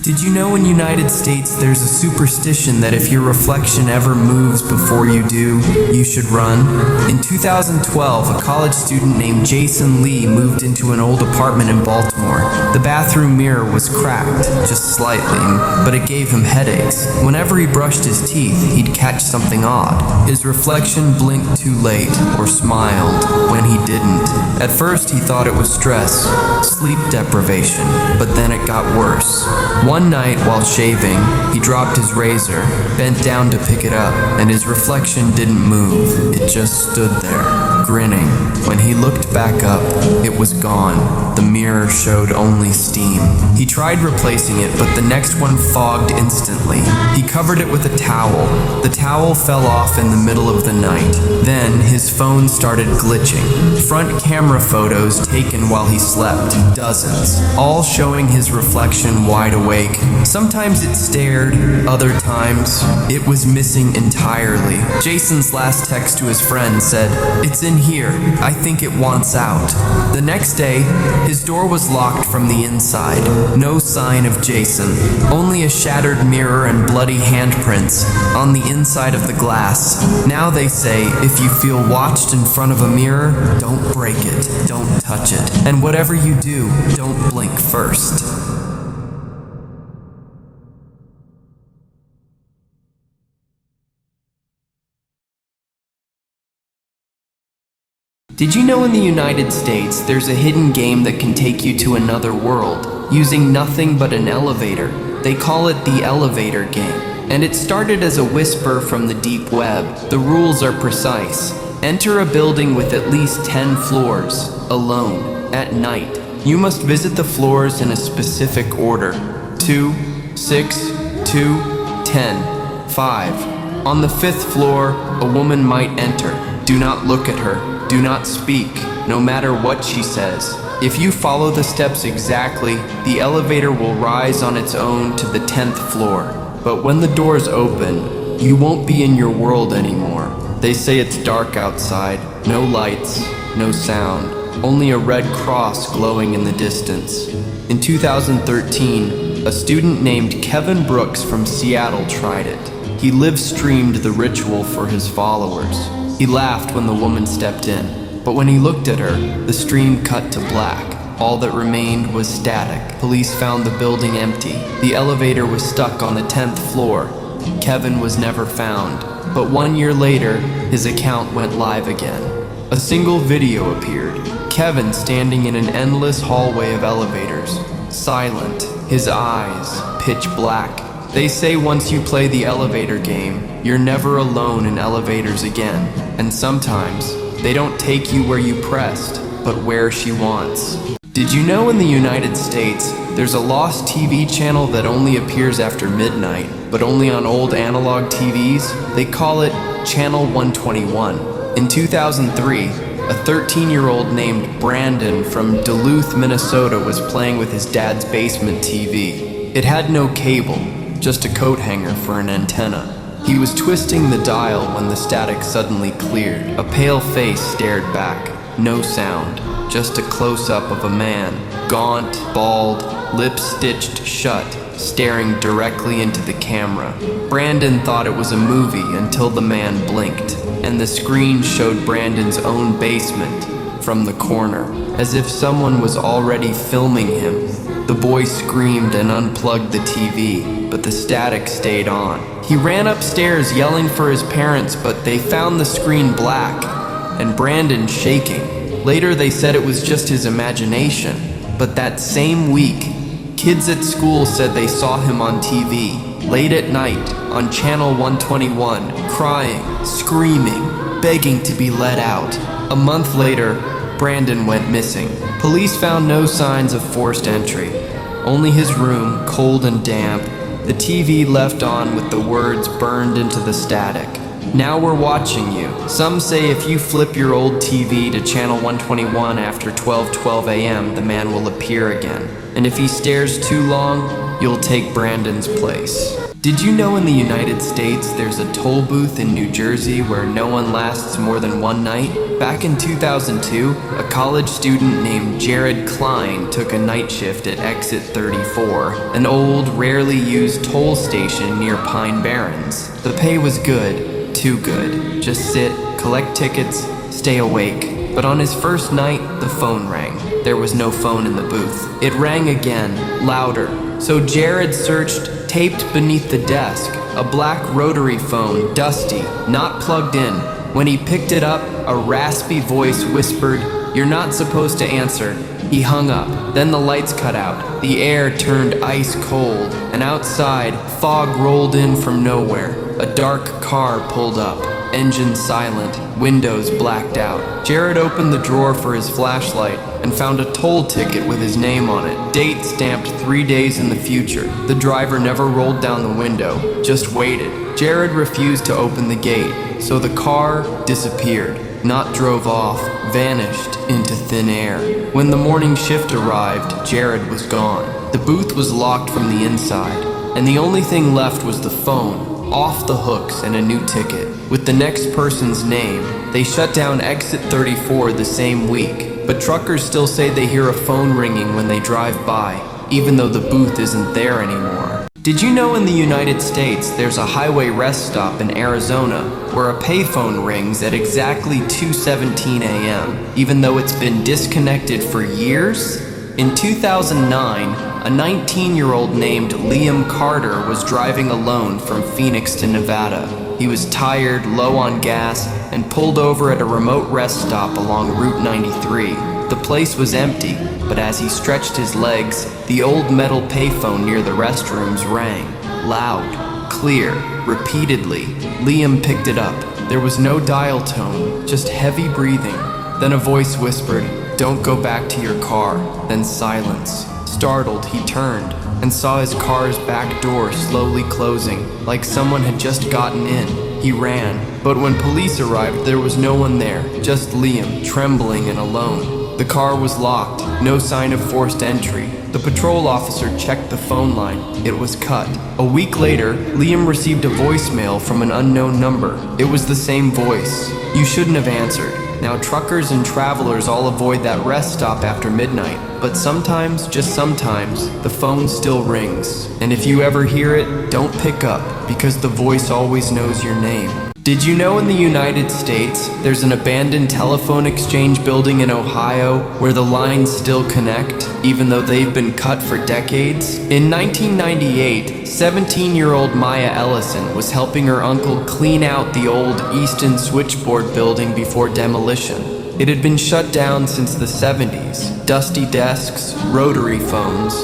Did you know in the United States there's a superstition that if your reflection ever moves before you do, you should run? In 2012, a college student named Jason Lee moved into an old apartment in Baltimore. The bathroom mirror was cracked, just slightly, but it gave him headaches. Whenever he brushed his teeth, he'd catch something odd. His reflection blinked too late, or smiled when he didn't. At first he thought it was stress, sleep deprivation, but then it got worse. One night while shaving, he dropped his razor, bent down to pick it up, and his reflection didn't move. It just stood there, grinning. When he looked back up, it was gone. The mirror showed only steam. He tried replacing it, but the next one fogged instantly. He covered it with a towel. The towel fell off in the middle of the night. Then his phone started glitching. Front camera photos taken while he slept, dozens, all showing his reflection wide awake. Sometimes it stared, other times it was missing entirely. Jason's last text to his friend said, "It's in here. I think it wants out." The next day, his door was locked from the inside. No sign of Jason, only a shattered mirror and bloody handprints on the inside of the glass. Now they say, if you feel watched in front of a mirror, don't break it, don't touch it, and whatever you do, don't blink first. Did you know in the United States there's a hidden game that can take you to another world using nothing but an elevator? They call it the elevator game. And it started as a whisper from the deep web. The rules are precise. Enter a building with at least 10 floors, alone, at night. You must visit the floors in a specific order. 2, 6, 2, 10, 5. On the 5th floor, a woman might enter. Do not look at her. Do not speak, no matter what she says. If you follow the steps exactly, the elevator will rise on its own to the 10th floor. But when the doors open, you won't be in your world anymore. They say it's dark outside, no lights, no sound, only a red cross glowing in the distance. In 2013, a student named Kevin Brooks from Seattle tried it. He live-streamed the ritual for his followers. He laughed when the woman stepped in, but when he looked at her, the stream cut to black. All that remained was static. Police found the building empty. The elevator was stuck on the 10th floor. Kevin was never found, but 1 year later, his account went live again. A single video appeared. Kevin standing in an endless hallway of elevators, silent, his eyes pitch black. They say once you play the elevator game, you're never alone in elevators again. And sometimes, they don't take you where you pressed, but where she wants. Did you know in the United States, there's a lost TV channel that only appears after midnight, but only on old analog TVs? They call it Channel 121. In 2003, a 13-year-old named Brandon from Duluth, Minnesota was playing with his dad's basement TV. It had no cable, just a coat hanger for an antenna. He was twisting the dial when the static suddenly cleared. A pale face stared back. No sound, just a close-up of a man, gaunt, bald, lips stitched shut, staring directly into the camera. Brandon thought it was a movie until the man blinked, and the screen showed Brandon's own basement from the corner, as if someone was already filming him. The boy screamed and unplugged the TV, but the static stayed on. He ran upstairs yelling for his parents, but they found the screen black and Brandon shaking. Later they said it was just his imagination, but that same week, kids at school said they saw him on TV, late at night, on Channel 121, crying, screaming, begging to be let out. A month later, Brandon went missing. Police found no signs of forced entry, only his room, cold and damp, the TV left on with the words burned into the static. Now we're watching you. Some say if you flip your old TV to Channel 121 after 12:12 a.m., the man will appear again. And if he stares too long, you'll take Brandon's place. Did you know in the United States there's a toll booth in New Jersey where no one lasts more than one night? Back in 2002, a college student named Jared Klein took a night shift at Exit 34, an old, rarely used toll station near Pine Barrens. The pay was good, too good. Just sit, collect tickets, stay awake. But on his first night, the phone rang. There was no phone in the booth. It rang again, louder. So Jared searched, taped beneath the desk, a black rotary phone, dusty, not plugged in. When he picked it up, a raspy voice whispered, "You're not supposed to answer." He hung up. Then the lights cut out. The air turned ice cold, and outside, fog rolled in from nowhere. A dark car pulled up. Engine silent, windows blacked out. Jared opened the drawer for his flashlight and found a toll ticket with his name on it, date stamped 3 days in the future. The driver never rolled down the window, just waited. Jared refused to open the gate, so the car disappeared, not drove off, vanished into thin air. When the morning shift arrived, Jared was gone. The booth was locked from the inside, and the only thing left was the phone, off the hooks, and a new ticket. With the next person's name, they shut down Exit 34 the same week, but truckers still say they hear a phone ringing when they drive by, even though the booth isn't there anymore. Did you know in the United States there's a highway rest stop in Arizona where a payphone rings at exactly 2:17 a.m., even though it's been disconnected for years? In 2009, a 19-year-old named Liam Carter was driving alone from Phoenix to Nevada. He was tired, low on gas, and pulled over at a remote rest stop along Route 93. The place was empty, but as he stretched his legs, the old metal payphone near the restrooms rang. Loud, clear, repeatedly. Liam picked it up. There was no dial tone, just heavy breathing. Then a voice whispered, "Don't go back to your car." Then silence. Startled, he turned and saw his car's back door slowly closing, like someone had just gotten in. He ran, but when police arrived, there was no one there, just Liam, trembling and alone. The car was locked, no sign of forced entry. The patrol officer checked the phone line. It was cut. A week later, Liam received a voicemail from an unknown number. It was the same voice. "You shouldn't have answered." Now, truckers and travelers all avoid that rest stop after midnight, but sometimes, just sometimes, the phone still rings. And if you ever hear it, don't pick up, because the voice always knows your name. Did you know in the United States, there's an abandoned telephone exchange building in Ohio where the lines still connect, even though they've been cut for decades? In 1998, 17-year-old Maya Ellison was helping her uncle clean out the old Easton switchboard building before demolition. It had been shut down since the 70s. Dusty desks, rotary phones,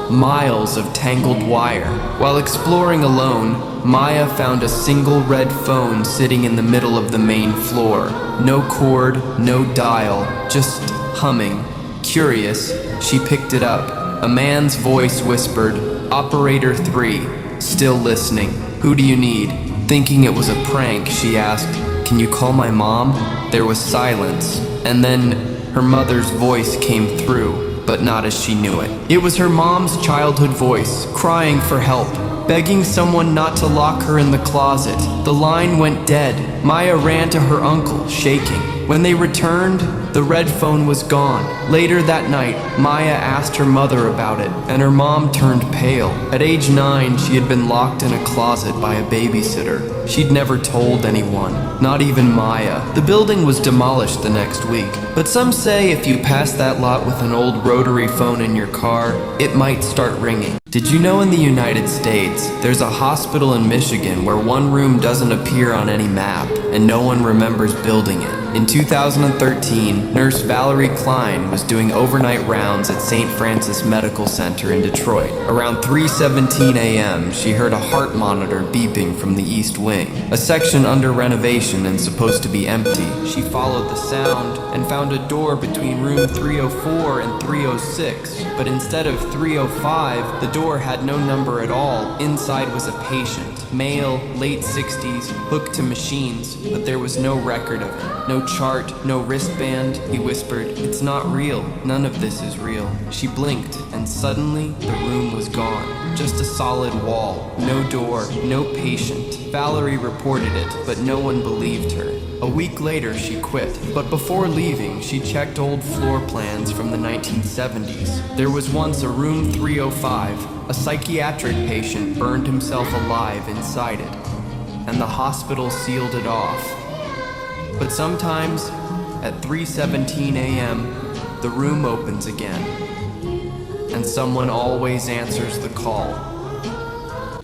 miles of tangled wire. While exploring alone, Maya found a single red phone sitting in the middle of the main floor. No cord, no dial, just humming. Curious, she picked it up. A man's voice whispered, "Operator 3, still listening. Who do you need?" Thinking it was a prank, she asked, "Can you call my mom?" There was silence, and then her mother's voice came through, but not as she knew it. It was her mom's childhood voice, crying for help, begging someone not to lock her in the closet. The line went dead. Maya ran to her uncle, shaking. When they returned, the red phone was gone. Later that night, Maya asked her mother about it, and her mom turned pale. At age 9, she had been locked in a closet by a babysitter. She'd never told anyone, not even Maya. The building was demolished the next week, but some say if you pass that lot with an old rotary phone in your car, it might start ringing. Did you know in the United States, there's a hospital in Michigan where one room doesn't appear on any map, and no one remembers building it? In 2013, nurse Valerie Klein was doing overnight rounds at St. Francis Medical Center in Detroit. Around 3:17 a.m., she heard a heart monitor beeping from the east wing, a section under renovation and supposed to be empty. She followed the sound and found a door between room 304 and 306, but instead of 305, the door had no number at all. Inside was a patient, male, late 60s, hooked to machines, but there was no record of him. No chart, no wristband. He whispered, "It's not real. None of this is real." She blinked, and suddenly the room was gone. Just a solid wall, no door, no patient. Valerie reported it, but no one believed her. A week later, she quit, but before leaving, she checked old floor plans from the 1970s. There was once a room 305. A psychiatric patient burned himself alive inside it, and the hospital sealed it off. But sometimes, at 3:17 a.m., the room opens again, and someone always answers the call.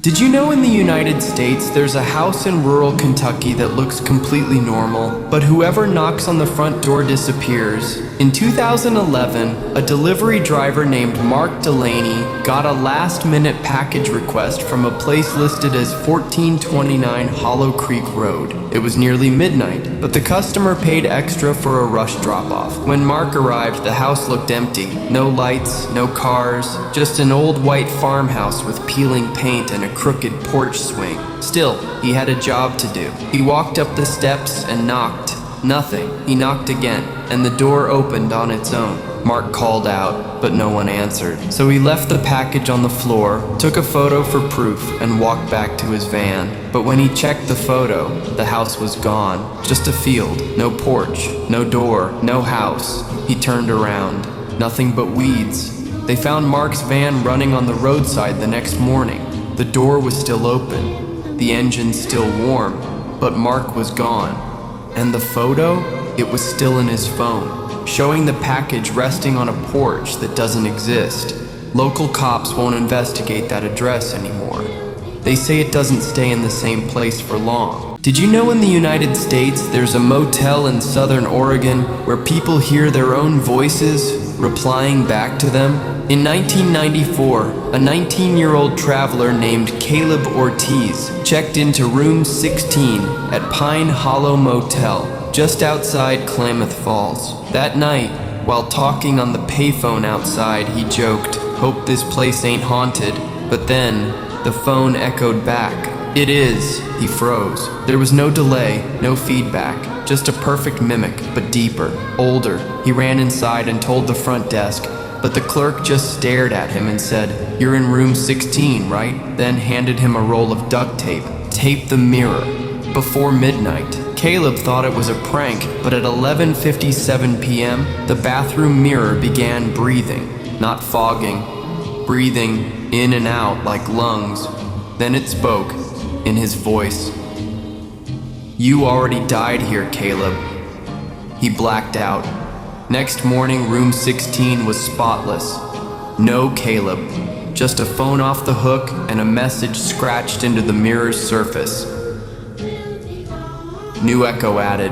Did you know in the United States there's a house in rural Kentucky that looks completely normal, but whoever knocks on the front door disappears? In 2011, a delivery driver named Mark Delaney got a last-minute package request from a place listed as 1429 Hollow Creek Road. It was nearly midnight, but the customer paid extra for a rush drop-off. When Mark arrived, the house looked empty. No lights, no cars, just an old white farmhouse with peeling paint and a crooked porch swing. Still, he had a job to do. He walked up the steps and knocked. Nothing. He knocked again, and the door opened on its own. Mark called out, but no one answered. So he left the package on the floor, took a photo for proof, and walked back to his van. But when he checked the photo, the house was gone. Just a field, no porch, no door, no house. He turned around. Nothing but weeds. They found Mark's van running on the roadside the next morning. The door was still open, the engine still warm, but Mark was gone. And the photo? It was still in his phone, showing the package resting on a porch that doesn't exist. Local cops won't investigate that address anymore. They say it doesn't stay in the same place for long. Did you know in the United States there's a motel in Southern Oregon where people hear their own voices replying back to them? In 1994, a 19-year-old traveler named Caleb Ortiz checked into room 16 at Pine Hollow Motel, just outside Klamath Falls. That night, while talking on the payphone outside, he joked, "Hope this place ain't haunted." But then, the phone echoed back, "It is." He froze. There was no delay, no feedback, just a perfect mimic, but deeper, older. He ran inside and told the front desk, but the clerk just stared at him and said, "You're in room 16, right?" Then handed him a roll of duct tape. Tape the mirror. Before midnight. Caleb thought it was a prank, but at 11:57 p.m., the bathroom mirror began breathing, not fogging, breathing in and out like lungs. Then it spoke, in his voice. "You already died here, Caleb." He blacked out. Next morning, room 16 was spotless. No Caleb, just a phone off the hook and a message scratched into the mirror's surface. New echo added,